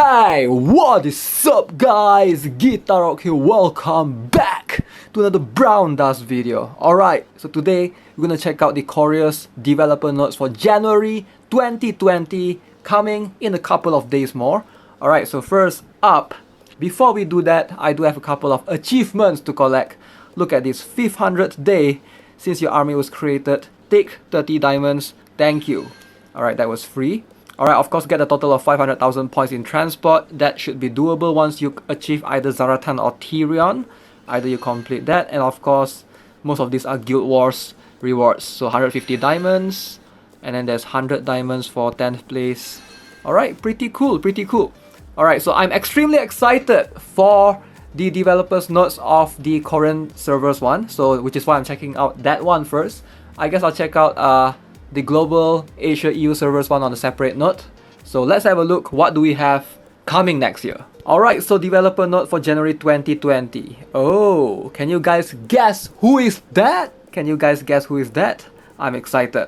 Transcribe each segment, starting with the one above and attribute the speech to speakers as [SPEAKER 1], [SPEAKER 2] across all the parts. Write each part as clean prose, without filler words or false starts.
[SPEAKER 1] Hey, what is up guys? Guitar Rock here, welcome back to another Brown Dust video. Alright, so today we're gonna check out the Courier's developer notes for January 2020, coming in a couple of days more. Alright, so first up, before we do that, I do have a couple of achievements to collect. Look at this, 500th day since your army was created. Take 30 diamonds, thank you. Alright, that was free. Alright, of course, get a total of 500,000 points in transport. That should be doable once you achieve either Zaratan or Tyrion. Either you complete that, and of course, most of these are Guild Wars rewards. So 150 diamonds, and then there's 100 diamonds for 10th place. Alright, pretty cool, pretty cool. Alright, so I'm extremely excited for the developers notes of the Korean servers one. So, which is why I'm checking out that one first. I guess I'll check out the global Asia EU servers one on a separate note. So let's have a look. What do we have coming next year? Alright, so developer note for January 2020. Oh, can you guys guess who is that? Can you guys guess who is that? I'm excited.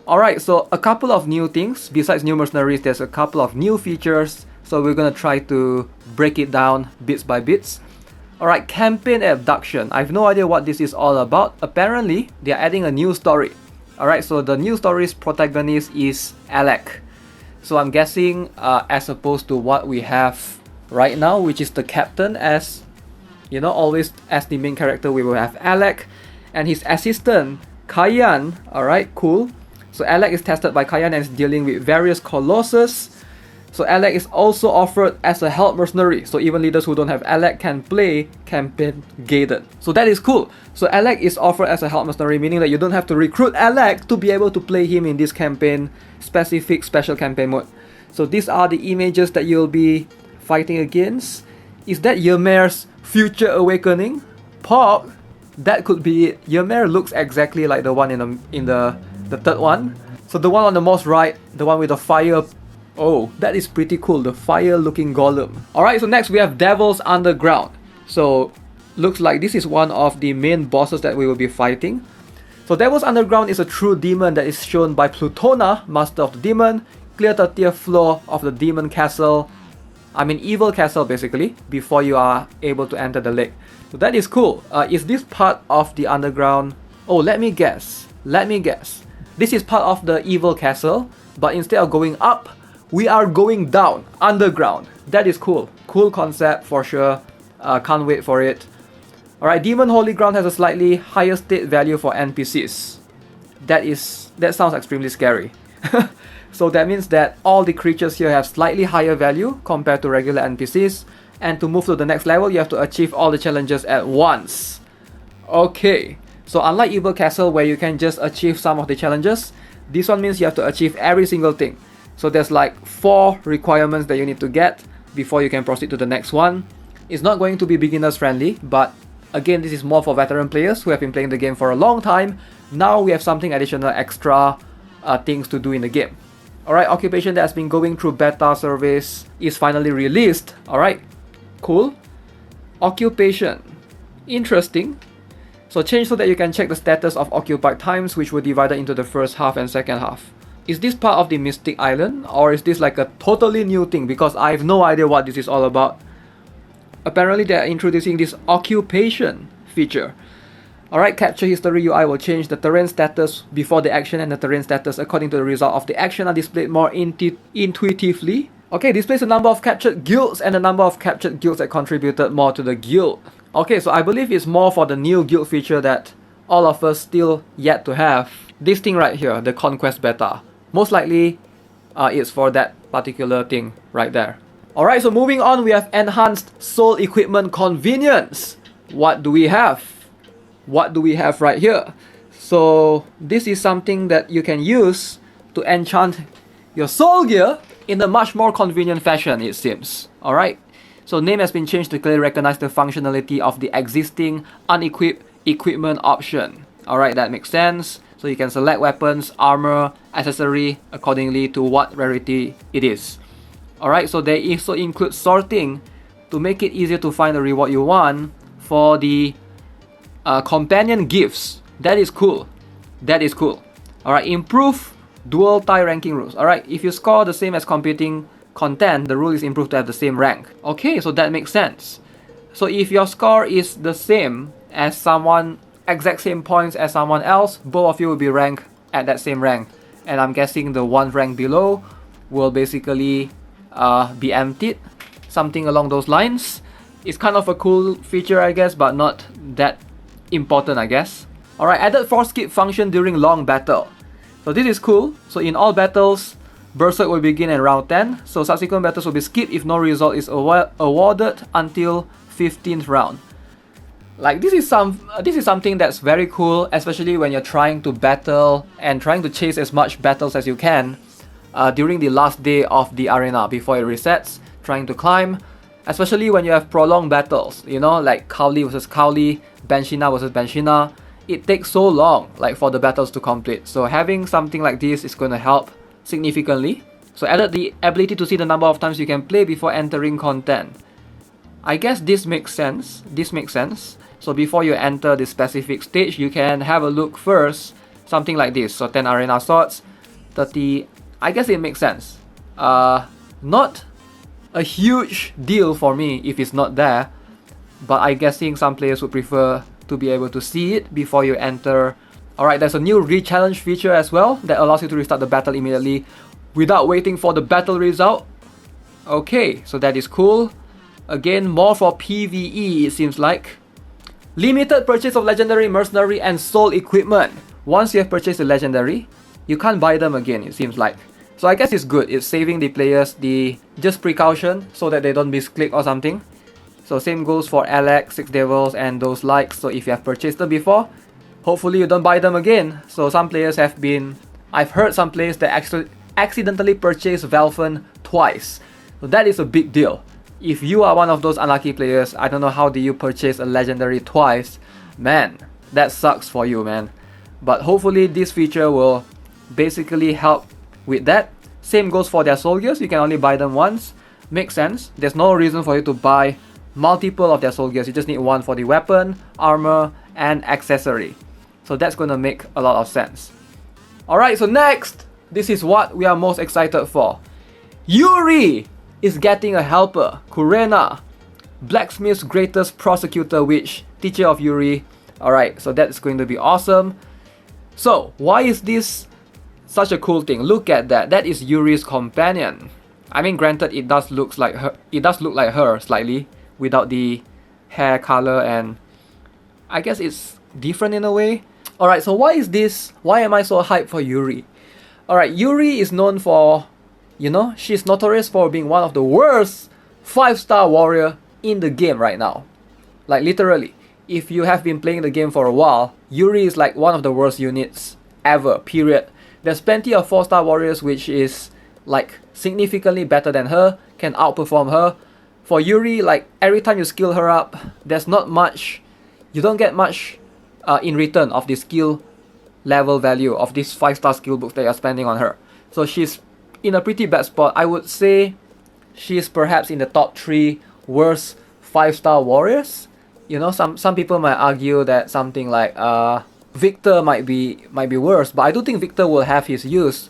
[SPEAKER 1] Alright, so a couple of new things. Besides new mercenaries, there's a couple of new features. So we're gonna try to break it down bits by bits. Alright, campaign abduction. I have no idea what this is all about. Apparently, they are adding a new story. Alright, so the new story's protagonist is Alec. So I'm guessing as opposed to what we have right now, which is the captain, as you know, always as the main character, we will have Alec and his assistant Kayan. Alright, cool. So Alec is tested by Kayan and is dealing with various colossus. So Alec is also offered as a help mercenary, so even leaders who don't have Alec can play campaign gated. So that is cool. So Alec is offered as a help mercenary, meaning that you don't have to recruit Alec to be able to play him in this campaign specific special campaign mode. So these are the images that you'll be fighting against. Is that Ymir's future awakening? Pop, that could be it. Ymir looks exactly like the one in the third one. So the one on the most right, the one with the fire. Oh, that is pretty cool, the fire looking golem. Alright, so next we have Devil's Underground. So, looks like this is one of the main bosses that we will be fighting. So Devil's Underground is a true demon that is shown by Plutona, Master of the Demon. Clear the 30th floor of the Demon Castle. I mean Evil Castle basically, before you are able to enter the lake. So that is cool. Is this part of the underground? Oh, let me guess. This is part of the Evil Castle, but instead of going up, we are going down, underground. That is cool. Cool concept for sure. Can't wait for it. Alright, Demon Holy Ground has a slightly higher state value for NPCs. That sounds extremely scary. So that means that all the creatures here have slightly higher value compared to regular NPCs. And to move to the next level, you have to achieve all the challenges at once. Okay, so unlike Evil Castle where you can just achieve some of the challenges, this one means you have to achieve every single thing. So there's like 4 requirements that you need to get before you can proceed to the next one. It's not going to be beginners friendly, but again, this is more for veteran players who have been playing the game for a long time. Now we have something additional, extra things to do in the game. Alright, occupation that has been going through beta service is finally released. Alright, cool. Occupation, interesting. So change so that you can check the status of occupied times, which were divided into the first half and second half. Is this part of the Mystic Island, or is this like a totally new thing? Because I have no idea what this is all about. Apparently they are introducing this occupation feature. Alright, capture history UI will change the terrain status before the action, and the terrain status according to the result of the action are displayed more intuitively. Okay, displays the number of captured guilds and the number of captured guilds that contributed more to the guild. Okay, so I believe it's more for the new guild feature that all of us still yet to have. This thing right here, the Conquest Beta. Most likely, it's for that particular thing right there. Alright, so moving on, we have Enhanced Soul Equipment Convenience. What do we have? What do we have right here? So, this is something that you can use to enchant your soul gear in a much more convenient fashion, it seems. Alright, so name has been changed to clearly recognize the functionality of the existing unequipped equipment option. Alright, that makes sense. So you can select weapons, armor, accessory accordingly to what rarity it is. Alright, so they also include sorting to make it easier to find the reward you want for the companion gifts. That is cool. Alright, improve dual tie ranking rules. Alright, if you score the same as competing content, the rule is improved to have the same rank. Okay, so that makes sense. So if your score is the same as someone, exact same points as someone else, both of you will be ranked at that same rank. And I'm guessing the one rank below will basically be emptied, something along those lines. It's kind of a cool feature, I guess, but not that important, I guess. Alright, added force skip function during long battle. So this is cool. So in all battles, Berserk will begin in round 10. So subsequent battles will be skipped if no result is awarded until 15th round. Like this is something that's very cool, especially when you're trying to battle and trying to chase as much battles as you can during the last day of the arena before it resets, trying to climb, especially when you have prolonged battles, you know, like Cowley versus Cowley, Benshina versus Benshina. It takes so long, like, for the battles to complete. So having something like this is going to help significantly. So added the ability to see the number of times you can play before entering content. I guess this makes sense. So before you enter the specific stage, you can have a look first, something like this. So 10 arena swords, 30. I guess it makes sense. Not a huge deal for me if it's not there, but I'm guessing some players would prefer to be able to see it before you enter. Alright, there's a new re-challenge feature as well that allows you to restart the battle immediately without waiting for the battle result. Okay, so that is cool. Again, more for PvE, it seems like. Limited purchase of legendary, mercenary, and soul equipment. Once you have purchased the legendary, you can't buy them again, it seems like. So I guess it's good. It's saving the players the just precaution so that they don't misclick or something. So same goes for Alex, Six Devils, and those likes. So if you have purchased them before, hopefully you don't buy them again. So some players have been... I've heard some players that actually accidentally purchased Velfen twice. So that is a big deal. If you are one of those unlucky players, I don't know how do you purchase a legendary twice. Man, that sucks for you, man. But hopefully this feature will basically help with that. Same goes for their soldiers. You can only buy them once. Makes sense. There's no reason for you to buy multiple of their soldiers. You just need one for the weapon, armor, and accessory. So that's gonna make a lot of sense. Alright, so next, this is what we are most excited for. Yuri is getting a helper, Kurena, Blacksmith's greatest prosecutor witch, teacher of Yuri. Alright, so that's going to be awesome. So, why is this such a cool thing? Look at that. That is Yuri's companion. I mean, granted, it does look like her. It does look like her slightly without the hair color, and I guess it's different in a way. Alright, so why is this? Why am I so hyped for Yuri? Alright, Yuri is known for, you know, she's notorious for being one of the worst 5-star warrior in the game right now. Like literally, if you have been playing the game for a while, Yuri is like one of the worst units ever, period. There's plenty of 4-star warriors which is like significantly better than her, can outperform her. For Yuri, like every time you skill her up, there's not much, you don't get much in return of the skill level value of these 5-star skill books that you're spending on her. So she's in a pretty bad spot. I would say she's perhaps in the top 3 worst 5-star warriors. You know, some people might argue that something like Victor might be worse, but I do think Victor will have his use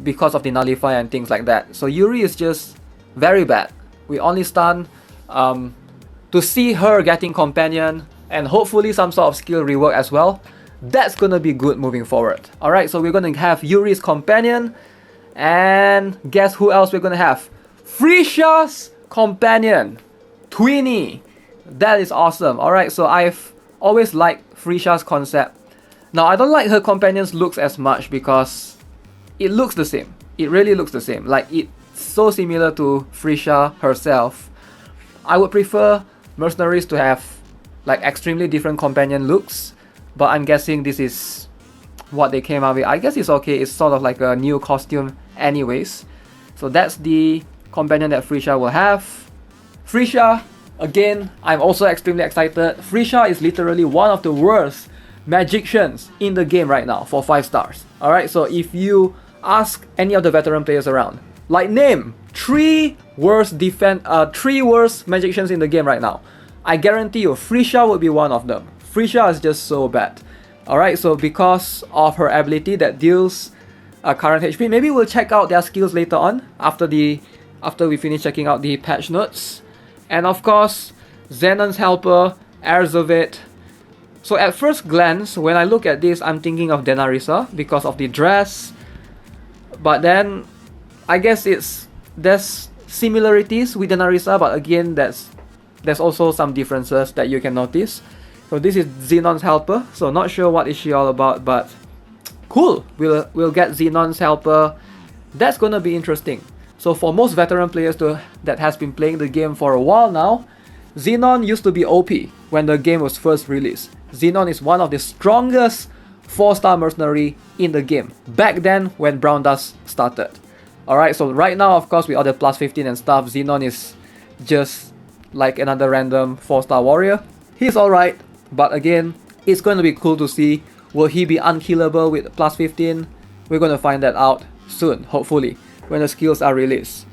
[SPEAKER 1] because of the nullify and things like that. So Yuri is just very bad. We only stand to see her getting companion and hopefully some sort of skill rework as well. That's gonna be good moving forward. Alright, so we're gonna have Yuri's companion, and guess who else we're gonna have? Freesia's companion, Twinny. That is awesome. Alright, so I've always liked Freesia's concept. Now I don't like her companion's looks as much because it looks the same. It really looks the same. Like it's so similar to Freesia herself. I would prefer mercenaries to have like extremely different companion looks, but I'm guessing this is what they came out with. I guess it's okay. It's sort of like a new costume anyways. So that's the companion that Freesia will have. Freesia, again, I'm also extremely excited. Freesia is literally one of the worst magicians in the game right now for 5 stars. Alright, so if you ask any of the veteran players around, like name 3 worst magicians in the game right now, I guarantee you Freesia will be one of them. Freesia is just so bad. Alright, so because of her ability that deals current HP, maybe we'll check out their skills later on after the after we finish checking out the patch notes. And of course, Xenon's helper, Erzovit. So at first glance, when I look at this, I'm thinking of Denarisa because of the dress. But then, I guess there's similarities with Denarisa, but again, there's also some differences that you can notice. So this is Xenon's helper. So not sure what is she all about, but cool. We'll get Xenon's helper. That's gonna be interesting. So for most veteran players that has been playing the game for a while now, Xenon used to be OP when the game was first released. Xenon is one of the strongest 4-star mercenary in the game back then when Brown Dust started. Alright, so right now, of course, with all the plus 15 and stuff, Xenon is just like another random 4-star warrior. He's alright, but again, it's going to be cool to see. Will he be unkillable with plus 15? We're going to find that out soon, hopefully, when the skills are released.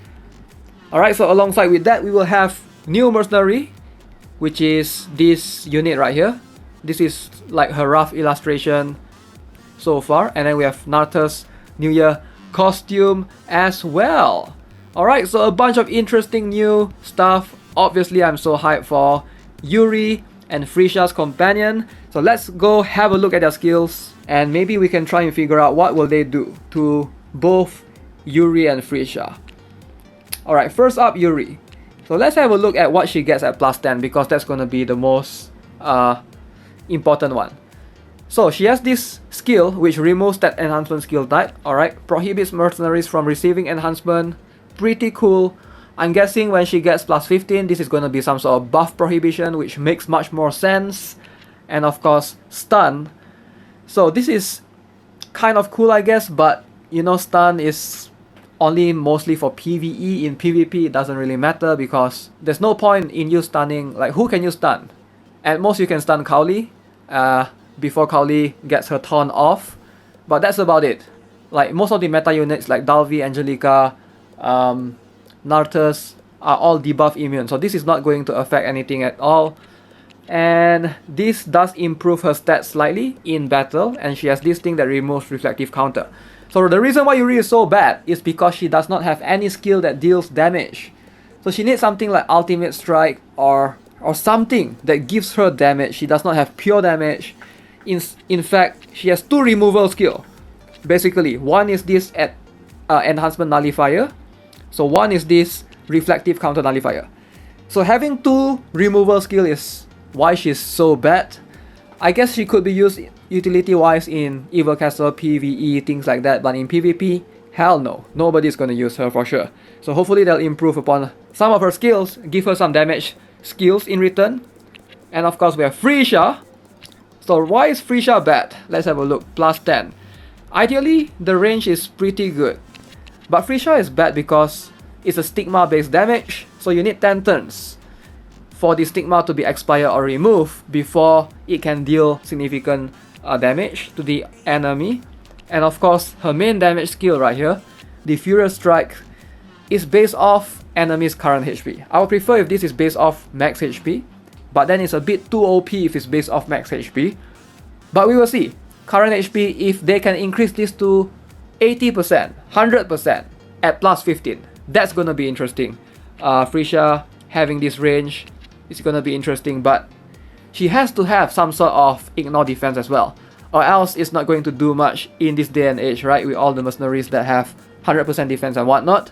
[SPEAKER 1] Alright, so alongside with that, we will have new mercenary, which is this unit right here. This is like her rough illustration so far. And then we have Nartas New Year costume as well. Alright, so a bunch of interesting new stuff. Obviously, I'm so hyped for Yuri and Freesia's companion. So let's go have a look at their skills, and maybe we can try and figure out what will they do to both Yuri and Freesia. Alright, first up, Yuri. So let's have a look at what she gets at plus 10, because that's going to be the most important one. So she has this skill which removes that enhancement skill type. Alright, prohibits mercenaries from receiving enhancement. Pretty cool. I'm guessing when she gets plus 15, this is going to be some sort of buff prohibition, which makes much more sense. And of course, stun. So this is kind of cool, I guess, but you know, stun is only mostly for PvE. In PvP, it doesn't really matter because there's no point in you stunning. Like, who can you stun? At most, you can stun Cowley before Cowley gets her Taunt off. But that's about it. Like, most of the meta units like Dalvi, Angelica, Nartas are all debuff immune. So this is not going to affect anything at all. And this does improve her stats slightly in battle. And she has this thing that removes reflective counter. So the reason why Yuri is so bad is because she does not have any skill that deals damage. So she needs something like Ultimate Strike or something that gives her damage. She does not have pure damage. In fact, she has 2 removal skill. Basically, one is this Enhancement Nullifier. So one is this Reflective Counter Nullifier. So having 2 removal skill is why she's so bad. I guess she could be used utility-wise in Evil Castle, PvE, things like that. But in PvP, hell no. Nobody's gonna use her for sure. So hopefully they'll improve upon some of her skills, give her some damage skills in return. And of course we have Freesia. So why is Freesia bad? Let's have a look. Plus 10. Ideally, the range is pretty good. But Freesia is bad because it's a stigma-based damage. So you need 10 turns for the stigma to be expired or removed before it can deal significant damage to the enemy. And of course, her main damage skill right here, the Furious Strike, is based off enemy's current HP. I would prefer if this is based off max HP, but then it's a bit too OP if it's based off max HP. But we will see. Current HP, if they can increase this to 80%, 100% at plus 15, that's gonna be interesting. Freesia having this range is gonna be interesting, but she has to have some sort of ignore defense as well, or else it's not going to do much in this day and age, right? With all the mercenaries that have 100% defense and whatnot.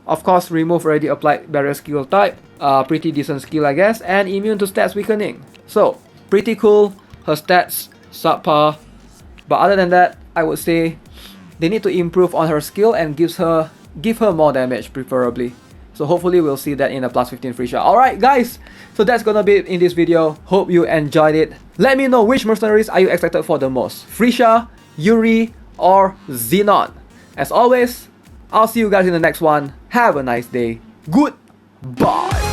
[SPEAKER 1] Of course, remove already applied barrier skill type, pretty decent skill I guess, and immune to stats weakening. So, pretty cool. Her stats, subpar. But other than that, I would say they need to improve on her skill and give her more damage preferably. So hopefully we'll see that in a plus 15 Freesia. Alright guys, so that's gonna be it in this video. Hope you enjoyed it. Let me know which mercenaries are you excited for the most. Freesia, Yuri, or Xenon. As always, I'll see you guys in the next one. Have a nice day. Goodbye.